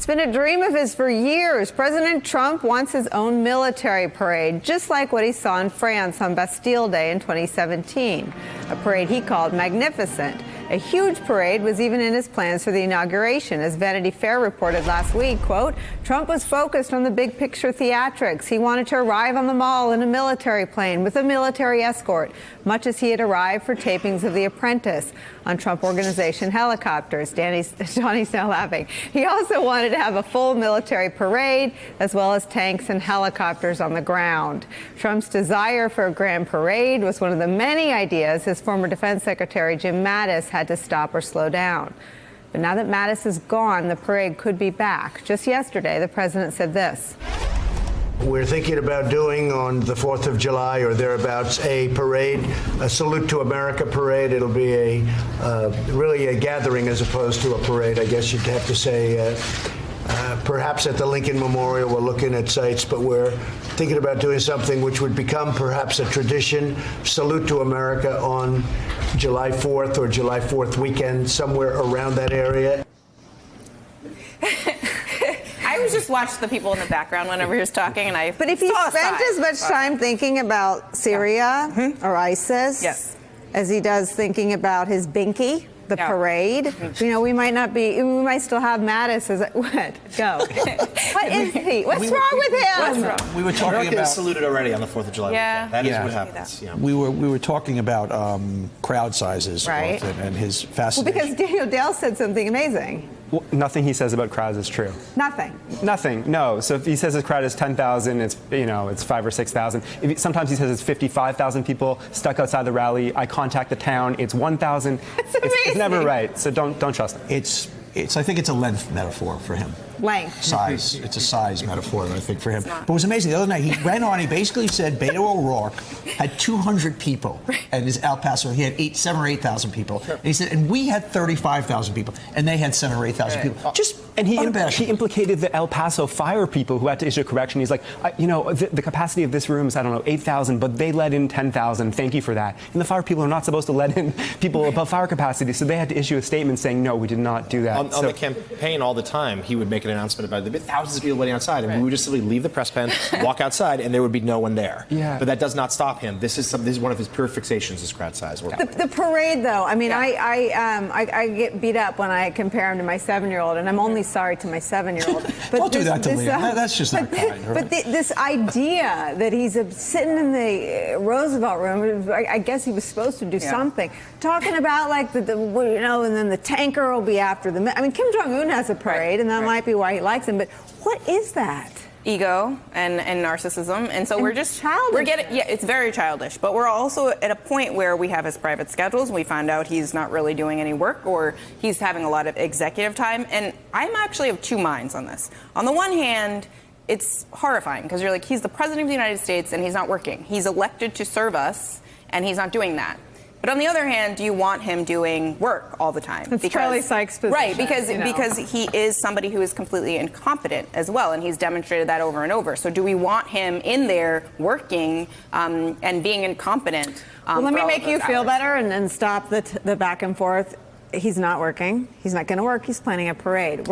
It's been a dream of his for years. President Trump wants his own military parade, just like what he saw in France on Bastille Day in 2017, a parade he called magnificent. A huge parade was even in his plans for the inauguration. As Vanity Fair reported last week, quote, Trump was focused on the big picture theatrics. He wanted to arrive on the Mall in a military plane with a military escort, much as he had arrived for tapings of The Apprentice on Trump Organization helicopters. Johnny's now laughing. He also wanted to have a full military parade, as well as tanks and helicopters on the ground. Trump's desire for a grand parade was one of the many ideas his former Defense Secretary Jim Mattis had to stop or slow down. But now that Mattis is gone, the parade could be back. Just yesterday, the president said this. We're thinking about doing on the 4th of July or thereabouts a parade, a Salute to America parade. It'll be really a gathering as opposed to a parade, I guess you'd have to say. Perhaps at the Lincoln Memorial, we're looking at sites, but we're thinking about doing something which would become perhaps a tradition, Salute to America on July 4th or July 4th weekend, somewhere around that area. I was just watching the people in the background whenever he was talking, and But if he spent as much time thinking about Syria or ISIS as he does thinking about his binky, the parade, you know, we might still have Mattis as what? Go. What is he? What's wrong with him? We were talking about saluted already on the 4th of July. Yeah. That is what happens. Yeah. We were talking about crowd sizes, right? And his fascination. Well, because Daniel Dale said something amazing. Well, nothing he says about crowds is true. Nothing. Nothing. No. So if he says his crowd is 10,000, it's it's 5,000 or 6,000. Sometimes he says it's 55,000 people stuck outside the rally. I contact the town. It's 1,000. It's never right. So don't trust him. I think it's a length metaphor for him. Length. Size. It's a size metaphor, I think, for him. But it was amazing. The other night, he went on, he basically said Beto O'Rourke had 200 people at his El Paso. He had 7,000 or 8,000 people. And he said, and we had 35,000 people, and they had 7,000 or 8,000 people. And he implicated the El Paso fire people who had to issue a correction. He's like, the capacity of this room is, 8,000, but they let in 10,000. Thank you for that. And the fire people are not supposed to let in people above fire capacity, so they had to issue a statement saying, no, we did not do that. On the campaign all the time, he would make an announcement about there'd be thousands of people waiting outside, and we would just simply leave the press pen, walk outside, and there would be no one there. Yeah. But that does not stop him. This is one of his pure fixations, is crowd size. The parade, though, I mean, I get beat up when I compare him to my 7-year-old, and I'm only sorry to my 7-year-old. But don't do that to Liam. That's just not kind. But this idea that he's sitting in the Roosevelt room, I guess he was supposed to do something, talking about like and then the tanker will be after them. I mean, Kim Jong-un has a parade, and that might be why he likes him. But what is that? Ego and narcissism, and so we're getting it's very childish, but we're also at a point where we have his private schedules. We found out he's not really doing any work, or he's having a lot of executive time, and I'm actually of two minds on this. On the one hand, it's horrifying because you're like, he's the president of the United States and he's not working. He's elected to serve us and he's not doing that. But on the other hand, do you want him doing work all the time? It's Charlie Sykes' position. Right, because he is somebody who is completely incompetent as well, and he's demonstrated that over and over. So do we want him in there working and being incompetent? Well, let me make you feel better and stop the back and forth. He's not working. He's not going to work. He's planning a parade.